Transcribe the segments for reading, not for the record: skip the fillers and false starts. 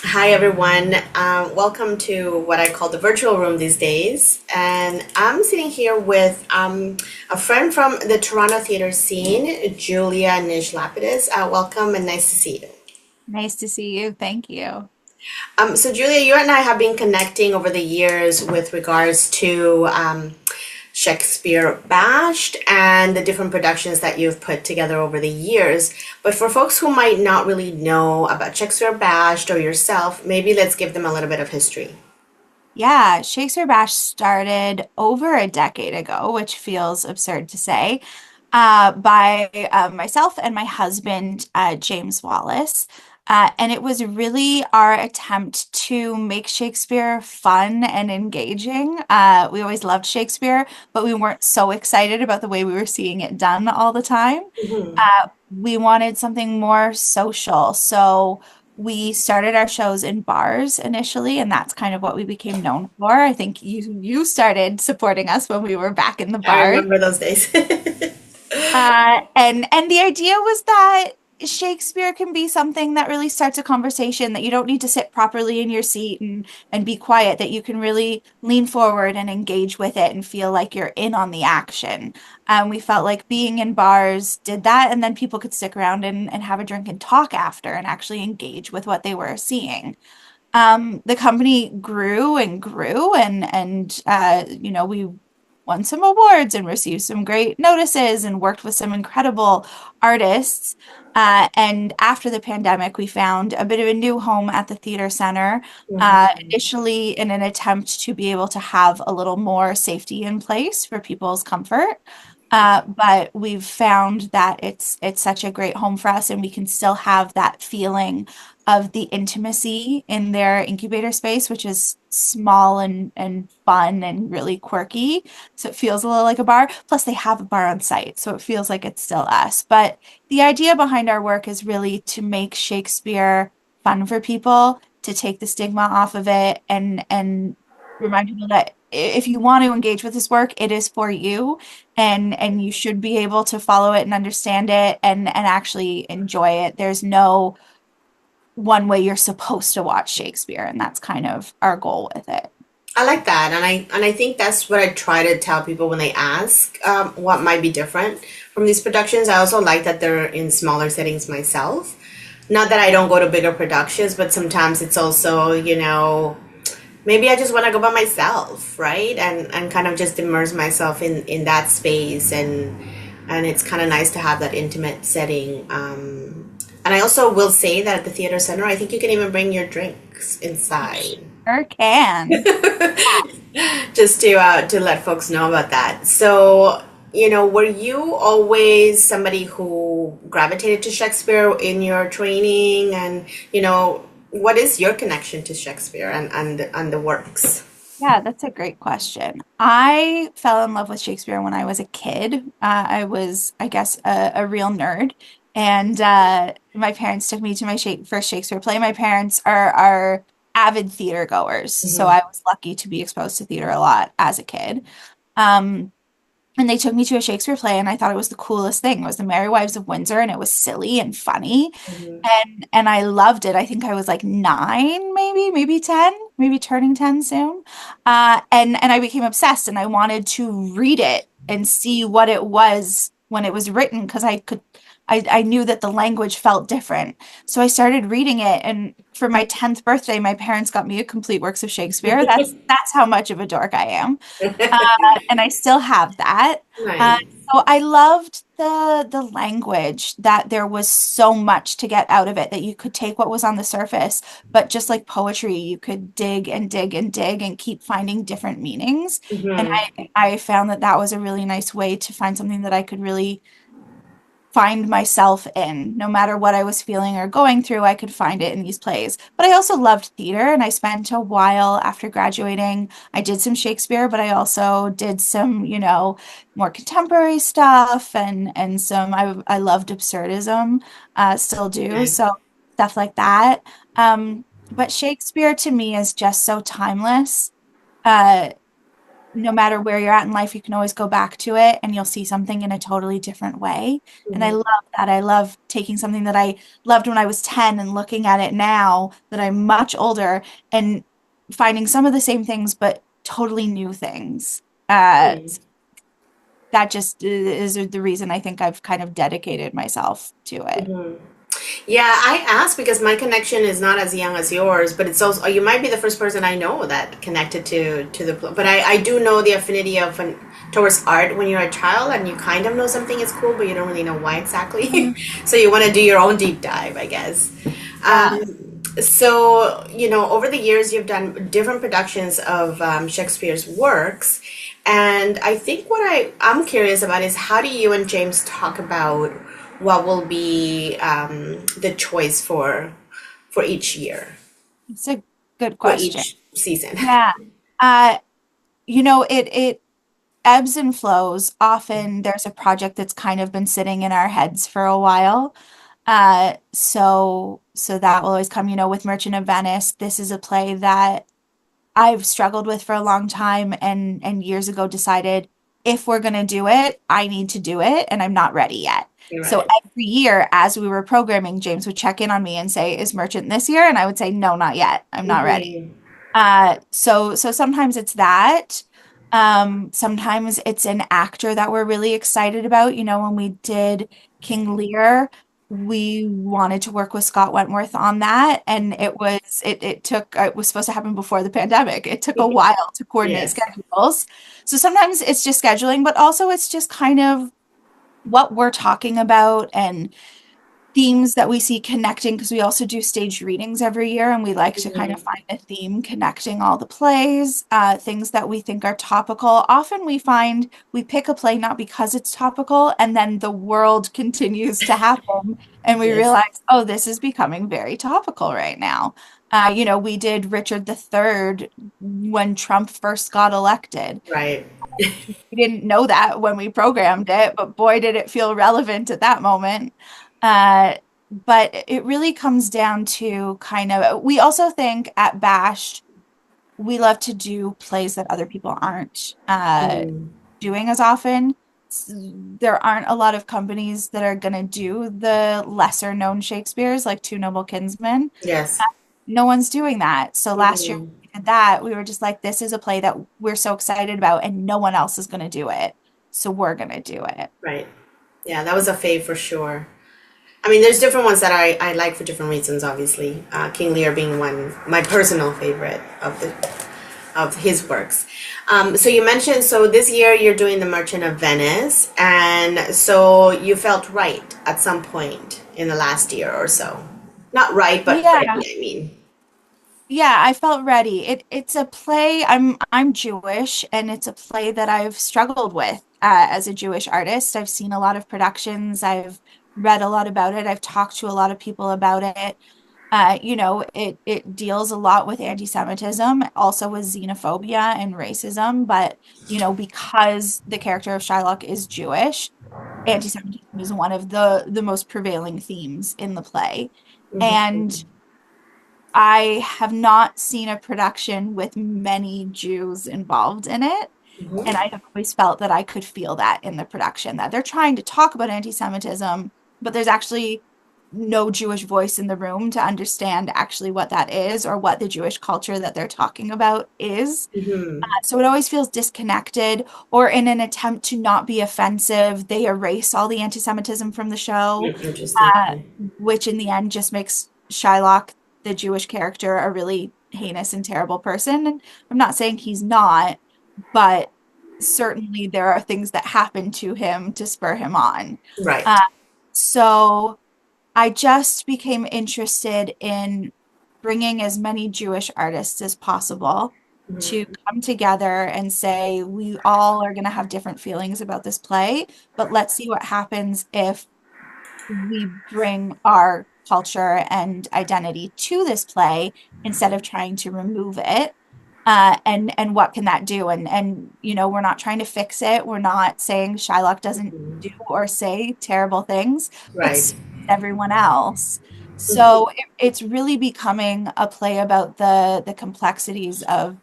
Hi, everyone. Welcome to what I call the virtual room these days. And I'm sitting here with a friend from the Toronto theater scene, Julia Nish-Lapidus. Welcome and nice to see you. Nice to see you. Thank you. So, Julia, you and I have been connecting over the years with regards to Shakespeare Bashed and the different productions that you've put together over the years. But for folks who might not really know about Shakespeare Bashed or yourself, maybe let's give them a little bit of history. Yeah, Shakespeare Bash started over a decade ago, which feels absurd to say, by myself and my husband, James Wallace. And it was really our attempt to make Shakespeare fun and engaging. We always loved Shakespeare, but we weren't so excited about the way we were seeing it done all the time. We wanted something more social. So we started our shows in bars initially, and that's kind of what we became known for. I think you started supporting us when we were back in the I bars. remember those days. And the idea was that Shakespeare can be something that really starts a conversation, that you don't need to sit properly in your seat and be quiet, that you can really lean forward and engage with it and feel like you're in on the action. We felt like being in bars did that, and then people could stick around and have a drink and talk after and actually engage with what they were seeing. The company grew and grew, and we won some awards and received some great notices and worked with some incredible artists. And after the pandemic, we found a bit of a new home at the theater center, initially in an attempt to be able to have a little more safety in place for people's comfort. But we've found that it's such a great home for us, and we can still have that feeling of the intimacy in their incubator space, which is small and fun and really quirky. So it feels a little like a bar. Plus, they have a bar on site, so it feels like it's still us. But the idea behind our work is really to make Shakespeare fun for people, to take the stigma off of it, and remind people that if you want to engage with this work, it is for you, and you should be able to follow it and understand it and actually enjoy it. There's no one way you're supposed to watch Shakespeare, and that's kind of our goal with it. I like that, and I think that's what I try to tell people when they ask what might be different from these productions. I also like that they're in smaller settings myself. Not that I don't go to bigger productions, but sometimes it's also, maybe I just want to go by myself, right? And kind of just immerse myself in that space, and it's kind of nice to have that intimate setting. And I also will say that at the theater center, I think you can even bring your drinks inside, Sure can. just to let folks know about that. So, were you always somebody who gravitated to Shakespeare in your training? And, what is your connection to Shakespeare and the works? Yeah, that's a great question. I fell in love with Shakespeare when I was a kid. I was, I guess, a real nerd. And my parents took me to my first Shakespeare play. My parents are avid theater goers, so Hmm. I was lucky to be exposed to theater a lot as a kid. Um, And they took me to a Shakespeare play, and I thought it was the coolest thing. It was The Merry Wives of Windsor, and it was silly and funny, Hmm. and I loved it. I think I was like 9, maybe 10, maybe turning 10 soon. And I became obsessed, and I wanted to read it and see what it was when it was written, because I knew that the language felt different. So I started reading it, and for my 10th birthday, my parents got me a complete works of Shakespeare. That's how much of a dork I am. And I still have that. Uh, Nice. so I loved the language, that there was so much to get out of it, that you could take what was on the surface, but just like poetry, you could dig and dig and dig and keep finding different meanings. And Hmm. I found that that was a really nice way to find something that I could really find myself in. No matter what I was feeling or going through, I could find it in these plays. But I also loved theater, and I spent a while after graduating. I did some Shakespeare, but I also did some, more contemporary stuff, and some I loved absurdism, still do. Okay. So stuff like that. But Shakespeare to me is just so timeless. Uh, no matter where you're at in life, you can always go back to it and you'll see something in a totally different way. And I Mhm. love that. I love taking something that I loved when I was 10 and looking at it now that I'm much older and finding some of the same things, but totally new things. Mm. That just is the reason I think I've kind of dedicated myself to it. Mhm. Yeah, I asked because my connection is not as young as yours, but it's also you might be the first person I know that connected to the but I do know the affinity of towards art when you're a child and you kind of know something is cool, but you don't really know why exactly. Mhm. So you want to do your own deep dive, I guess. Yeah. So, over the years, you've done different productions of Shakespeare's works. And I think what I'm curious about is how do you and James talk about what will be the choice for each year, It's a good for question. each season? Yeah. Uh, it ebbs and flows. Often there's a project that's kind of been sitting in our heads for a while. So that will always come, with Merchant of Venice. This is a play that I've struggled with for a long time and years ago decided if we're going to do it, I need to do it and I'm not ready yet. You're So right. every year as we were programming, James would check in on me and say, "Is Merchant this year?" And I would say, "No, not yet. I'm not ready." Hmm. So sometimes it's that. Sometimes it's an actor that we're really excited about. When we did King Lear, we wanted to work with Scott Wentworth on that, and it was supposed to happen before the pandemic. It took a while to coordinate Yes. schedules. So sometimes it's just scheduling, but also it's just kind of what we're talking about and themes that we see connecting because we also do staged readings every year and we like to kind of Hmm. find a theme connecting all the plays, things that we think are topical. Often we find we pick a play not because it's topical and then the world continues to happen and we Yes. realize, oh, this is becoming very topical right now. We did Richard III when Trump first got elected. Right. We didn't know that when we programmed it, but boy, did it feel relevant at that moment. But it really comes down to kind of, we also think at Bashed, we love to do plays that other people aren't Mm. doing as often. There aren't a lot of companies that are going to do the lesser known Shakespeares like Two Noble Kinsmen. Yes. No one's doing that. So last year Hmm. we did that. We were just like, this is a play that we're so excited about, and no one else is going to do it. So we're going to do it. Right. Yeah, that was a fave for sure. I mean, there's different ones that I like for different reasons, obviously. King Lear being one, my personal favorite of his works. So you mentioned, so this year you're doing The Merchant of Venice, and so you felt right at some point in the last year or so. Not right, but Yeah. ready, I mean. Yeah, I felt ready. It's a play. I'm Jewish, and it's a play that I've struggled with as a Jewish artist. I've seen a lot of productions. I've read a lot about it. I've talked to a lot of people about it. It deals a lot with anti-Semitism, also with xenophobia and racism. But because the character of Shylock is Jewish, anti-Semitism is one of the most prevailing themes in the play. And Hmm. I have not seen a production with many Jews involved in it. And Hmm. I have always felt that I could feel that in the production, that they're trying to talk about anti-Semitism, but there's actually no Jewish voice in the room to understand actually what that is or what the Jewish culture that they're talking about is. Hmm. So it always feels disconnected, or in an attempt to not be offensive, they erase all the anti-Semitism from the show, Interesting. uh, which in the end just makes Shylock, the Jewish character, a really heinous and terrible person. And I'm not saying he's not, but certainly there are things that happen to him to spur him on. Right. Uh, so I just became interested in bringing as many Jewish artists as possible to Hmm. come together and say, we all are going to have different feelings about this play, but let's see what happens if we bring our culture and identity to this play instead of trying to remove it. And what can that do? And we're not trying to fix it. We're not saying Shylock doesn't do or say terrible things, but so Right. does everyone else. So it's really becoming a play about the complexities of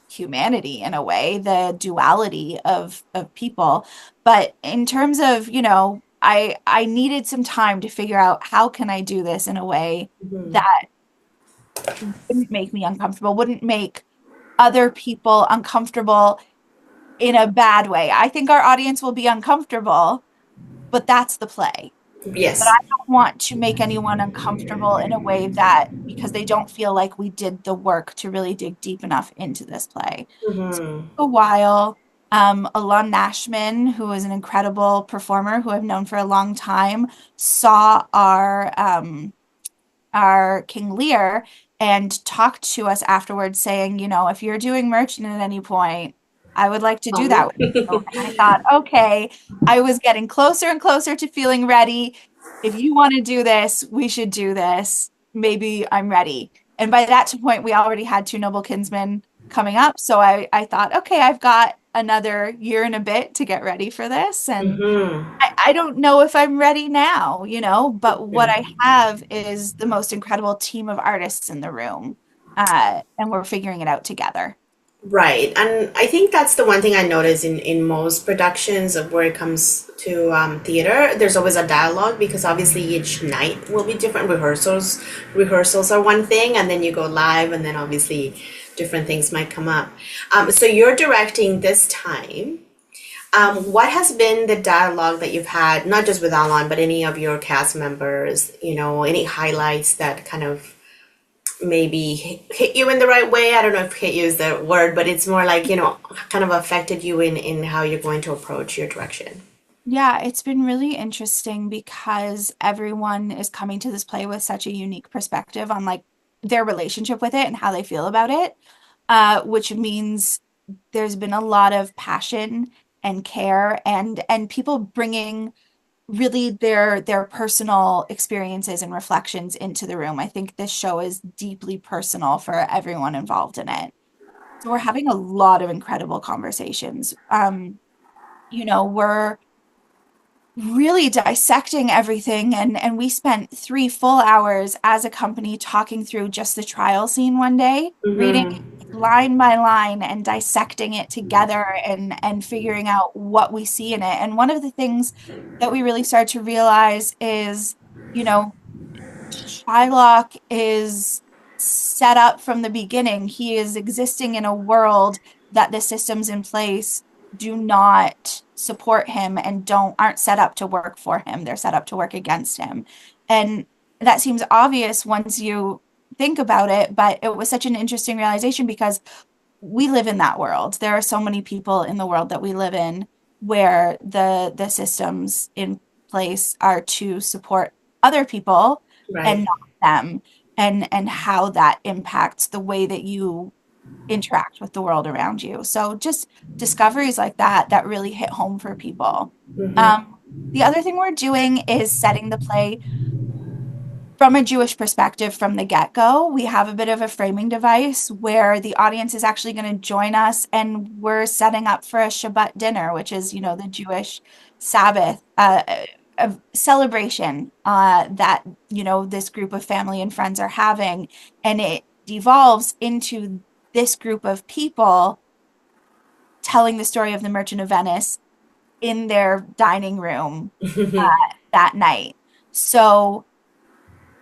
humanity in a way, the duality of people. But in terms of, I needed some time to figure out how can I do this in a way Mhm. that wouldn't make me uncomfortable, wouldn't make other people uncomfortable in a bad way. I think our audience will be uncomfortable, but that's the play. But I Yes. don't want to make anyone uncomfortable in a way that because they don't feel like we did the work to really dig deep enough into this play. So Hmm. a while, Alon Nashman, who is an incredible performer who I've known for a long time, saw our King Lear and talked to us afterwards saying, if you're doing merchant at any point, I would like to Call do me. that with you. And I thought, okay, I was getting closer and closer to feeling ready. If you want to do this, we should do this. Maybe I'm ready. And by that point, we already had Two Noble Kinsmen coming up. So I thought, okay, I've got another year and a bit to get ready for this. And Hmm. I don't know if I'm ready now, but what Yeah. I have is the most incredible team of artists in the room. And we're figuring it out together. Right. And I think that's the one thing I notice in most productions of where it comes to theater. There's always a dialogue because obviously each night will be different. Rehearsals are one thing, and then you go live, and then obviously different things might come up. So you're directing this time. What has been the dialogue that you've had, not just with Alan, but any of your cast members? Any highlights that kind of maybe hit you in the right way? I don't know if hit you is the word, but it's more like, kind of affected you in how you're going to approach your direction. Yeah, it's been really interesting because everyone is coming to this play with such a unique perspective on like their relationship with it and how they feel about it, which means there's been a lot of passion and care and people bringing really their personal experiences and reflections into the room. I think this show is deeply personal for everyone involved in it. So we're having a lot of incredible conversations. We're really dissecting everything and we spent 3 full hours as a company talking through just the trial scene one day, reading Mm-hmm. it line by line and dissecting it together and figuring out what we see in it. And one of the things that we really start to realize is, you know, Shylock is set up from the beginning. He is existing in a world that the systems in place do not support him and don't aren't set up to work for him. They're set up to work against him. And that seems obvious once you think about it, but it was such an interesting realization because we live in that world. There are so many people in the world that we live in where the systems in place are to support other people Right. and not them, and how that impacts the way that you interact with the world around you. So just discoveries like that really hit home for people. Mm-hmm. Um, the other thing we're doing is setting the play from a Jewish perspective from the get-go. We have a bit of a framing device where the audience is actually going to join us, and we're setting up for a Shabbat dinner, which is, the Jewish Sabbath, a celebration that, this group of family and friends are having. And it devolves into this group of people telling the story of the Merchant of Venice in their dining room that night. So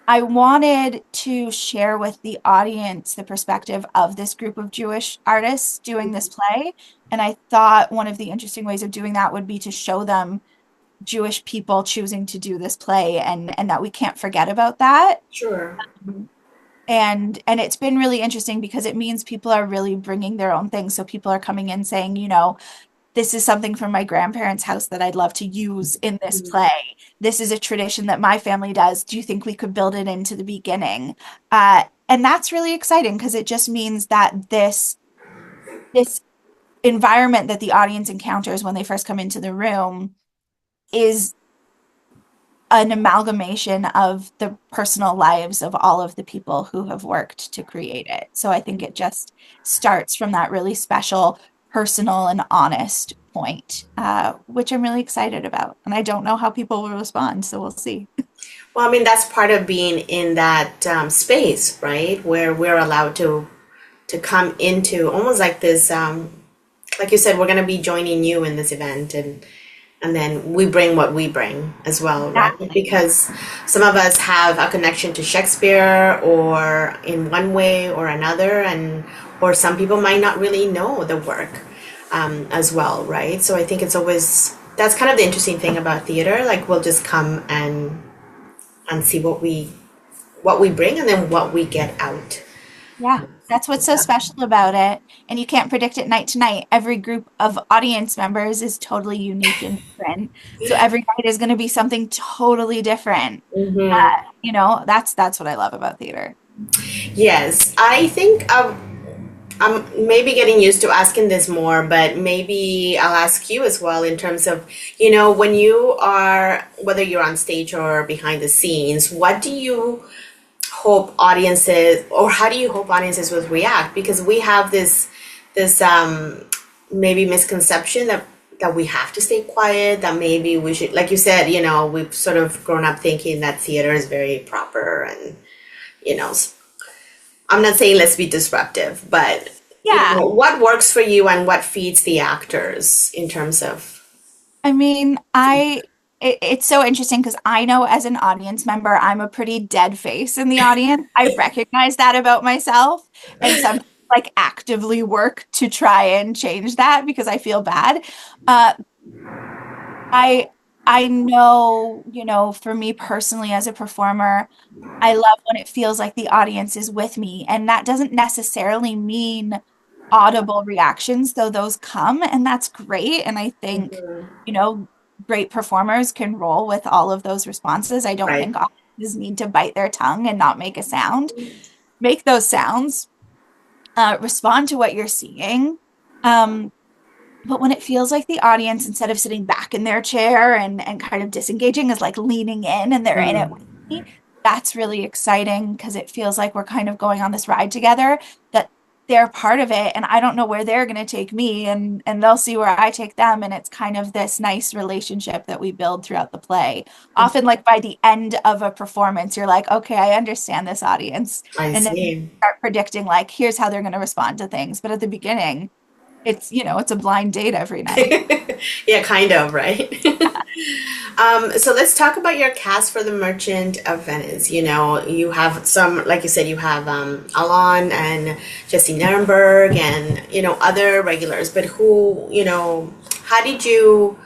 I wanted to share with the audience the perspective of this group of Jewish artists doing this play. And I thought one of the interesting ways of doing that would be to show them Jewish people choosing to do this play and that we can't forget about that. Sure. And it's been really interesting because it means people are really bringing their own things. So people are coming in saying, this is something from my grandparents' house that I'd love to use in this play. This is a tradition that my family does. Do you think we could build it into the beginning? And that's really exciting because it just means that this environment that the audience encounters when they first come into the room is an amalgamation of the personal lives of all of the people who have worked to create it. So I think it just starts from that really special, personal, and honest point, which I'm really excited about. And I don't know how people will respond, so we'll see. Well, I mean, that's part of being in that space, right? Where we're allowed to come into almost like this, like you said, we're going to be joining you in this event, and then we bring what we bring as well, right? Exactly. Because some of us have a connection to Shakespeare, or in one way or another, and or some people might not really know the work as well, right? So I think it's always that's kind of the interesting thing about theater. Like we'll just come and see what we bring, and then what we get out. Yeah, that's what's so special about it. And you can't predict it night to night. Every group of audience members is totally unique and different. So every night is going to be something totally different. Hmm. That's what I love about theater. Yes, I think I'm maybe getting used to asking this more, but maybe I'll ask you as well in terms of, when you are, whether you're on stage or behind the scenes, what do you hope audiences, or how do you hope audiences would react? Because we have this maybe misconception that we have to stay quiet, that maybe we should, like you said, we've sort of grown up thinking that theater is very proper, and you know, I'm not saying let's be disruptive, but Yeah. what works for you and what feeds the actors in terms of. I mean, it's so interesting because I know as an audience member, I'm a pretty dead face in the audience. I recognize that about myself and sometimes like actively work to try and change that because I feel bad. Uh, I I know, for me personally as a performer, I love when it feels like the audience is with me, and that doesn't necessarily mean audible reactions, though those come, and that's great. And I think, Mhm. great performers can roll with all of those responses. I don't Right. think audiences need to bite their tongue and not make a sound. Make those sounds, respond to what you're seeing. Um, but when it feels like the audience, instead of sitting back in their chair and kind of disengaging, is like leaning in and they're in it with Mm. me, that's really exciting because it feels like we're kind of going on this ride together, that they're part of it and I don't know where they're going to take me and they'll see where I take them. And it's kind of this nice relationship that we build throughout the play. Often, like by the end of a performance, you're like, okay, I understand this audience. I And then you see. start predicting, like, here's how they're going to respond to things. But at the beginning, it's a blind date every night. Yeah, kind of, right? So let's talk about your cast for The Merchant of Venice. You have some, like you said, you have Alon and Jesse Nirenberg, and other regulars. But how did you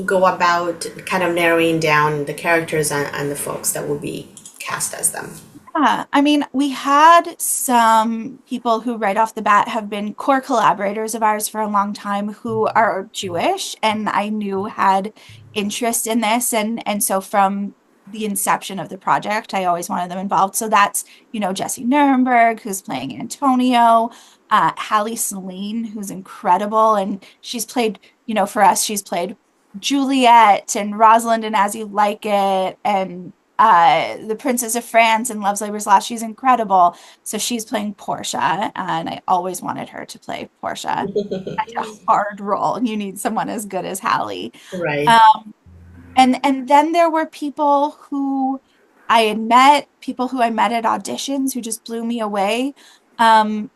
go about kind of narrowing down the characters and the folks that will be cast as them? Yeah, I mean, we had some people who right off the bat have been core collaborators of ours for a long time who are Jewish and I knew had interest in this. And so from the inception of the project, I always wanted them involved. So that's, Jesse Nuremberg, who's playing Antonio, Hallie Celine, who's incredible. And she's played, for us, she's played Juliet and Rosalind and As You Like It and the Princess of France and Love's Labor's Lost. She's incredible. So she's playing Portia, and I always wanted her to play Portia. Such a hard role. You need someone as good as Hallie. Right. Um, and then there were people who I met at auditions who just blew me away. And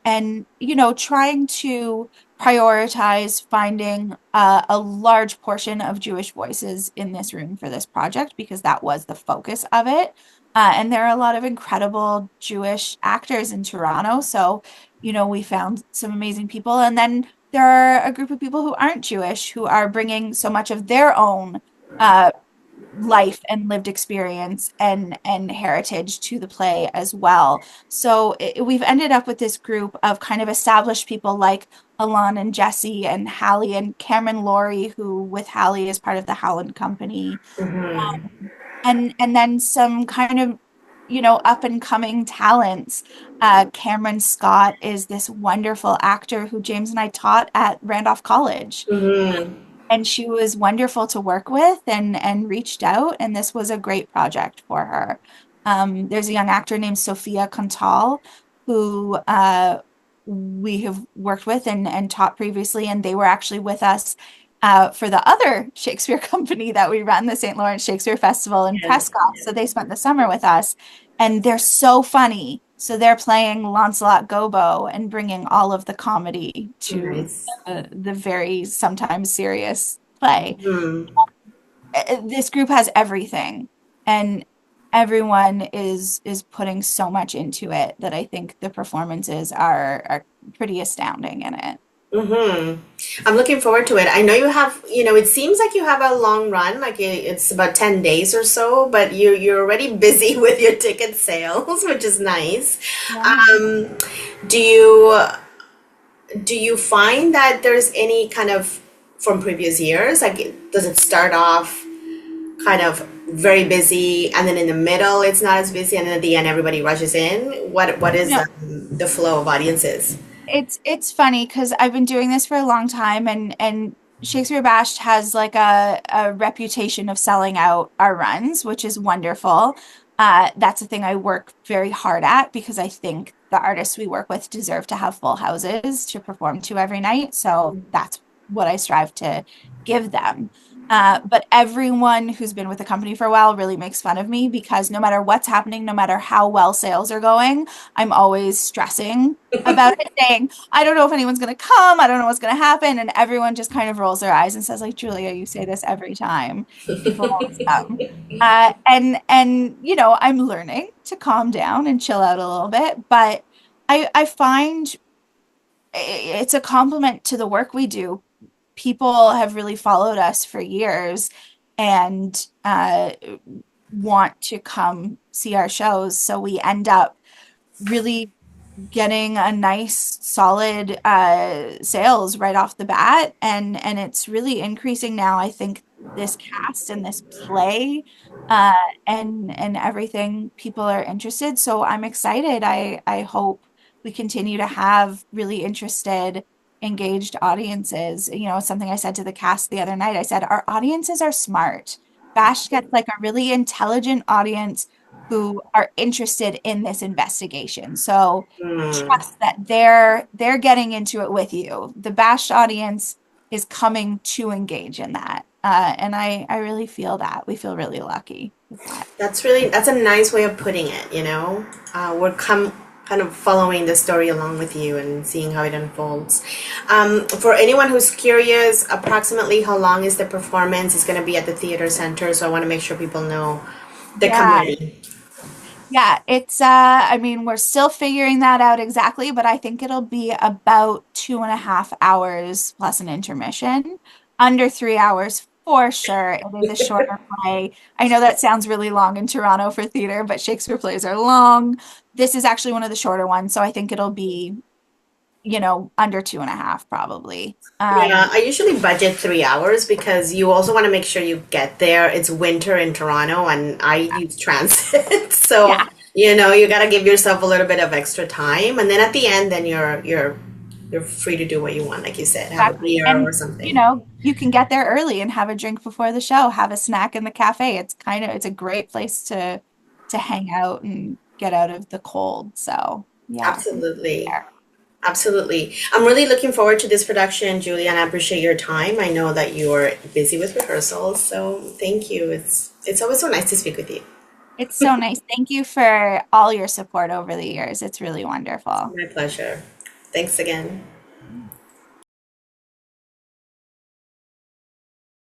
trying to prioritize finding a large portion of Jewish voices in this room for this project because that was the focus of it. And there are a lot of incredible Jewish actors in Toronto. So, we found some amazing people. And then there are a group of people who aren't Jewish who are bringing so much of their own uh, life and lived experience and heritage to the play as well. So we've ended up with this group of kind of established people like Alon and Jesse and Hallie and Cameron Laurie, who with Hallie is part of the Howland Company, Hmm. and then some kind of up and coming talents. Cameron Scott is this wonderful actor who James and I taught at Randolph College, Hmm. and she was wonderful to work with and reached out, and this was a great project for her. There's a young actor named Sophia Contal who we have worked with and taught previously, and they were actually with us for the other Shakespeare company that we run, the St. Lawrence Shakespeare Festival in Yes. Prescott. So they spent the summer with us, and they're so funny. So they're playing Launcelot Gobbo and bringing all of the comedy to Nice. the very sometimes serious play. Hmm. This group has everything, and everyone is putting so much into it that I think the performances are pretty astounding in it. Mm-hmm. I'm looking forward to it. I know you have, it seems like you have a long run, like it's about 10 days or so, but you're already busy with your ticket sales, which is nice. Yeah. Um, do you do you find that there's any kind of from previous years, like does it start off kind of very busy and then in the middle it's not as busy and then at the end everybody rushes in? What is No, the flow of audiences? it's funny because I've been doing this for a long time, and Shakespeare Bashed has like a reputation of selling out our runs, which is wonderful. That's a thing I work very hard at because I think the artists we work with deserve to have full houses to perform to every night. So that's what I strive to give them. But everyone who's been with the company for a while really makes fun of me because no matter what's happening, no matter how well sales are going, I'm always stressing about it, saying, I don't know if anyone's going to come. I don't know what's going to happen. And everyone just kind of rolls their eyes and says, like, Julia, you say this every time. People always come. And I'm learning to calm down and chill out a little bit. But I find it's a compliment to the work we do. People have really followed us for years and want to come see our shows. So we end up really getting a nice solid sales right off the bat, and it's really increasing now. I think this cast and this play uh and everything, people are interested, so I'm excited. I hope we continue to have really interested, engaged audiences. Something I said to the cast the other night, I said our audiences are smart. Bash gets like a really intelligent audience who are interested in this investigation. So Hmm. trust that they're getting into it with you. The Bash audience is coming to engage in that. And I really feel that. We feel really lucky with that. That's a nice way of putting it, you know? We're kind of following the story along with you and seeing how it unfolds. For anyone who's curious, approximately how long is the performance? It's going to be at the theater center, so I want to make sure people know they come Yeah, ready. yeah, it's I mean, we're still figuring that out exactly, but I think it'll be about 2.5 hours plus an intermission. Under 3 hours for sure. It is a shorter play. I know that sounds really long in Toronto for theater, but Shakespeare plays are long. This is actually one of the shorter ones, so I think it'll be, under 2.5 probably. Yeah, I usually budget 3 hours because you also want to make sure you get there. It's winter in Toronto and I use transit. So, Yeah. you got to give yourself a little bit of extra time. And then at the end, then you're free to do what you want, like you said, have a Exactly. beer or And something. you can get there early and have a drink before the show, have a snack in the cafe. It's a great place to hang out and get out of the cold. So, yeah. Absolutely. Absolutely. I'm really looking forward to this production, Julia, and I appreciate your time. I know that you're busy with rehearsals, so thank you. It's always so nice to speak with you. It's so nice. Thank you for all your support over the years. It's really wonderful. My pleasure. Thanks again.